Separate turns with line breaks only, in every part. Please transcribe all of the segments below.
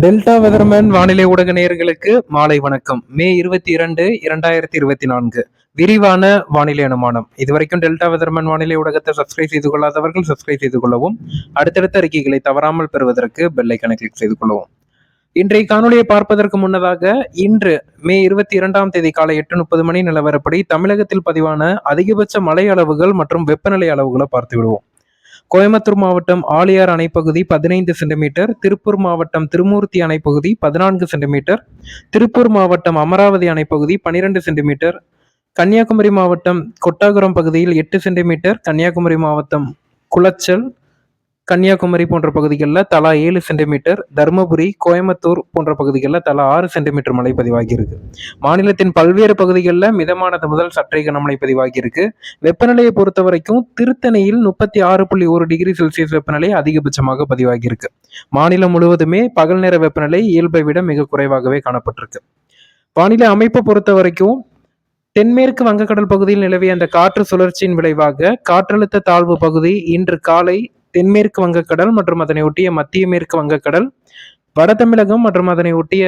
Delta weatherman வானிலை ஊடக நேயர்களுக்கு மாலை வணக்கம். மே 22, 2024 விரிவான வானிலை அனுமானம். இதுவரைக்கும் டெல்டா வெதர்மேன் வானிலை ஊடகத்தை சப்ஸ்கிரைப் செய்து கொள்ளாதவர்கள் சப்ஸ்கிரைப் செய்து கொள்ளவும், அடுத்தடுத்த அறிக்கைகளை தவறாமல் பெறுவதற்கு பெல் ஐக்கனை கிளிக் செய்து கொள்ளவும். இன்றைய காணொலியை பார்ப்பதற்கு முன்னதாக இன்று மே 22ஆம் தேதி காலை 8:30 மணி நிலவரப்படி தமிழகத்தில் பதிவான அதிகபட்ச மழை அளவுகள் மற்றும் வெப்பநிலை அளவுகளை பார்த்து விடுவோம். கோயம்புத்தூர் மாவட்டம் ஆழியார் அணைப்பகுதி 15 சென்டிமீட்டர், திருப்பூர் மாவட்டம் திருமூர்த்தி அணைப்பகுதி 14 சென்டிமீட்டர், திருப்பூர் மாவட்டம் அமராவதி அணைப்பகுதி 12 சென்டிமீட்டர், கன்னியாகுமரி மாவட்டம் கொட்டாகுரம் பகுதியில் 8 சென்டிமீட்டர், கன்னியாகுமரி மாவட்டம் குளச்சல், கன்னியாகுமரி போன்ற பகுதிகளில் தலா 7 சென்டிமீட்டர், தருமபுரி, கோயம்புத்தூர் போன்ற பகுதிகளில் தலா 6 சென்டிமீட்டர் மழை பதிவாகியிருக்கு. மாநிலத்தின் பல்வேறு பகுதிகளில் மிதமானது முதல் சற்றே கனமழை பதிவாகியிருக்கு. வெப்பநிலையை பொறுத்த வரைக்கும் திருத்தணியில் 36.1 டிகிரி செல்சியஸ் வெப்பநிலை அதிகபட்சமாக பதிவாகியிருக்கு. மாநிலம் முழுவதுமே பகல் நேர வெப்பநிலை இயல்பை விட மிக குறைவாகவே காணப்பட்டிருக்கு. வானிலை அமைப்பை பொறுத்த வரைக்கும் தென்மேற்கு வங்கக்கடல் பகுதியில் நிலவிய அந்த காற்று சுழற்சியின் விளைவாக காற்றழுத்த தாழ்வு பகுதி இன்று காலை தென்மேற்கு வங்கக்கடல் மற்றும் அதனை ஒட்டிய மத்திய மேற்கு வங்கக்கடல், வட தமிழகம் மற்றும் அதனை ஒட்டிய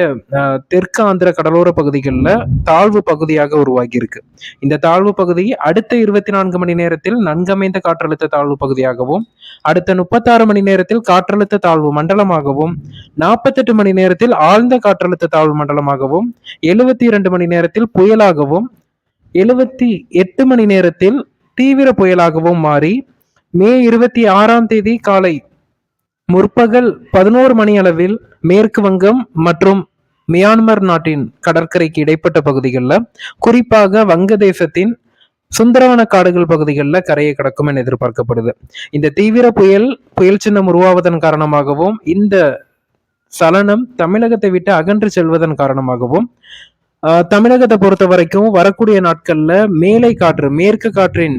தெற்கு ஆந்திர கடலோர பகுதிகளில் தாழ்வு பகுதியாக உருவாகி இருக்கு. இந்த தாழ்வு பகுதி அடுத்த 24 மணி நேரத்தில் நன்கமைந்த காற்றழுத்த தாழ்வு பகுதியாகவும், அடுத்த 36 மணி நேரத்தில் காற்றழுத்த தாழ்வு மண்டலமாகவும், 48 மணி நேரத்தில் ஆழ்ந்த காற்றழுத்த தாழ்வு மண்டலமாகவும், 72 மணி நேரத்தில் புயலாகவும், 78 மணி நேரத்தில் தீவிர புயலாகவும் மாறி மே 26ஆம் தேதி காலை முற்பகல் 11 மணி அளவில் மேற்கு வங்கம் மற்றும் மியான்மர் நாட்டின் கடற்கரைக்கு இடைப்பட்ட பகுதிகளில், குறிப்பாக வங்கதேசத்தின் சுந்தரவன காடுகள் பகுதிகளில் கரையை கடக்கும் என எதிர்பார்க்கப்படுது. இந்த தீவிர புயல் சின்னம் உருவாவதன் காரணமாகவும், இந்த சலனம் தமிழகத்தை விட்டு அகன்று செல்வதன் காரணமாகவும் தமிழகத்தை பொறுத்த வரைக்கும் வரக்கூடிய நாட்கள்ல மேலை காற்று, மேற்கு காற்றின்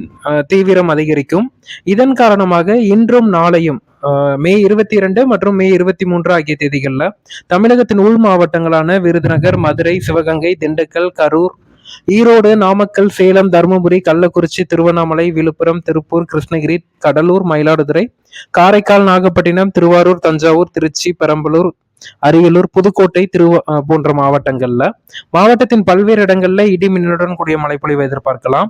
தீவிரம் அதிகரிக்கும். இதன் காரணமாக இன்றும் நாளையும் மே 22 மற்றும் மே 23 ஆகிய தேதிகளில் தமிழகத்தின் உள் மாவட்டங்களான விருதுநகர், மதுரை, சிவகங்கை, திண்டுக்கல், கரூர், ஈரோடு, நாமக்கல், சேலம், தருமபுரி, கள்ளக்குறிச்சி, திருவண்ணாமலை, விழுப்புரம், திருப்பூர், கிருஷ்ணகிரி, கடலூர், மயிலாடுதுறை, காரைக்கால், நாகப்பட்டினம், திருவாரூர், தஞ்சாவூர், திருச்சி, பெரம்பலூர், அரியலூர், புதுக்கோட்டை, போன்ற மாவட்டத்தின் பல்வேறு இடங்கள்ல இடி மின்னலுடன் கூடிய மழைப்பொழிவை எதிர்பார்க்கலாம்.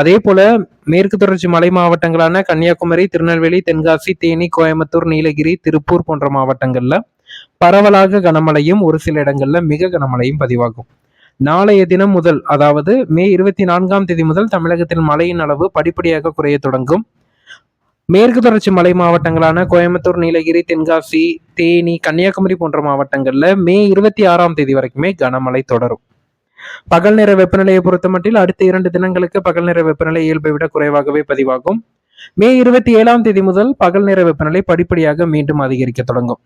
அதே போல மேற்கு தொடர்ச்சி மலை மாவட்டங்களான கன்னியாகுமரி, திருநெல்வேலி, தென்காசி, தேனி, கோயம்புத்தூர், நீலகிரி, திருப்பூர் போன்ற மாவட்டங்கள்ல பரவலாக கனமழையும் ஒரு சில இடங்கள்ல மிக கனமழையும் பதிவாகும். நாளைய தினம் முதல், அதாவது மே 24ஆம் தேதி முதல் தமிழகத்தில் மழையின் அளவு படிப்படியாக குறைய தொடங்கும். மேற்கு தொடர்ச்சி மலை மாவட்டங்களான கோயம்புத்தூர், நீலகிரி, தென்காசி, தேனி, கன்னியாகுமரி போன்ற மாவட்டங்கள்ல மே 26ஆம் தேதி வரைக்குமே கனமழை தொடரும். பகல் நேர வெப்பநிலையை பொறுத்த மட்டில் அடுத்த 2 தினங்களுக்கு பகல் நேர வெப்பநிலை இயல்பை விட குறைவாகவே பதிவாகும். மே 27ஆம் தேதி முதல் பகல் நேர வெப்பநிலை படிப்படியாக மீண்டும் அதிகரிக்க தொடங்கும்.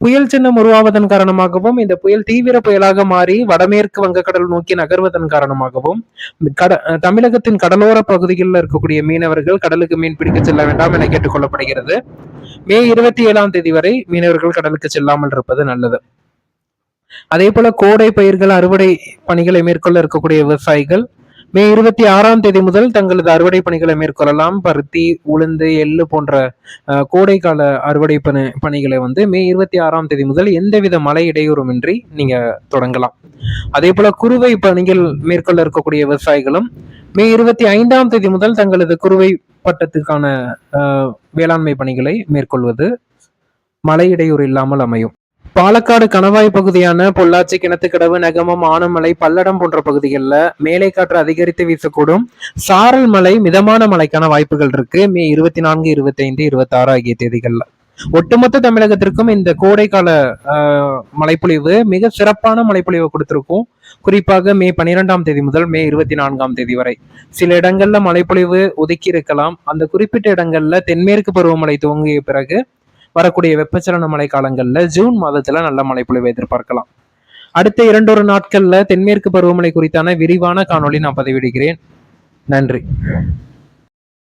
புயல் சின்னம் உருவாவதன் காரணமாகவும், இந்த புயல் தீவிர புயலாக மாறி வடமேற்கு வங்கக்கடல் நோக்கி நகர்வதன் காரணமாகவும் தமிழகத்தின் கடலோர பகுதிகளில் இருக்கக்கூடிய மீனவர்கள் கடலுக்கு மீன் பிடிக்க செல்ல வேண்டாம் என கேட்டுக்கொள்ளப்படுகிறது. மே 27ஆம் தேதி வரை மீனவர்கள் கடலுக்கு செல்லாமல் இருப்பது நல்லது. அதே போல கோடை பயிர்கள் அறுவடை பணிகளை மேற்கொள்ள இருக்கக்கூடிய விவசாயிகள் மே 26ஆம் தேதி முதல் தங்களது அறுவடை பணிகளை மேற்கொள்ளலாம். பருத்தி, உளுந்து, எள்ளு போன்ற கோடைக்கால அறுவடை பணிகளை மே 26ஆம் தேதி முதல் எந்தவித மழை இடையூறுமின்றி நீங்க தொடங்கலாம். அதே போல குறுவை பணிகள் மேற்கொள்ள இருக்கக்கூடிய விவசாயிகளும் மே 25ஆம் தேதி முதல் தங்களது குறுவை பட்டத்துக்கான வேளாண்மை பணிகளை மேற்கொள்வது மழை இடையூறு இல்லாமல் அமையும். பாலக்காடு கணவாய் பகுதியான பொள்ளாச்சி, கிணத்துக்கடவு, நெகமம், ஆனமலை, பல்லடம் போன்ற பகுதிகளில் மேலை காற்று அதிகரித்து வீசக்கூடும். சாரல் மழை, மிதமான மழைக்கான வாய்ப்புகள் இருக்கு மே 24, 25, 26 ஆகிய தேதிகள்ல. ஒட்டுமொத்த தமிழகத்திற்கும் இந்த கோடைக்கால மழைப்பொழிவு மிக சிறப்பான மழைப்பொழிவை கொடுத்திருக்கும். குறிப்பாக மே 12ஆம் தேதி முதல் மே 24ஆம் தேதி வரை சில இடங்கள்ல மழைப்பொழிவு ஒதுக்கி இருக்கலாம். அந்த குறிப்பிட்ட இடங்கள்ல தென்மேற்கு பருவமழை துவங்கிய பிறகு வரக்கூடிய வெப்பச்சலன மழை காலங்கள்ல ஜூன் மாதத்துல நல்ல மழைப்பொழிவை எதிர்பார்க்கலாம். அடுத்த 2 நாட்கள்ல தென்மேற்கு பருவமழை குறித்தான விரிவான காணொளி நான் பதிவிடுகிறேன். நன்றி.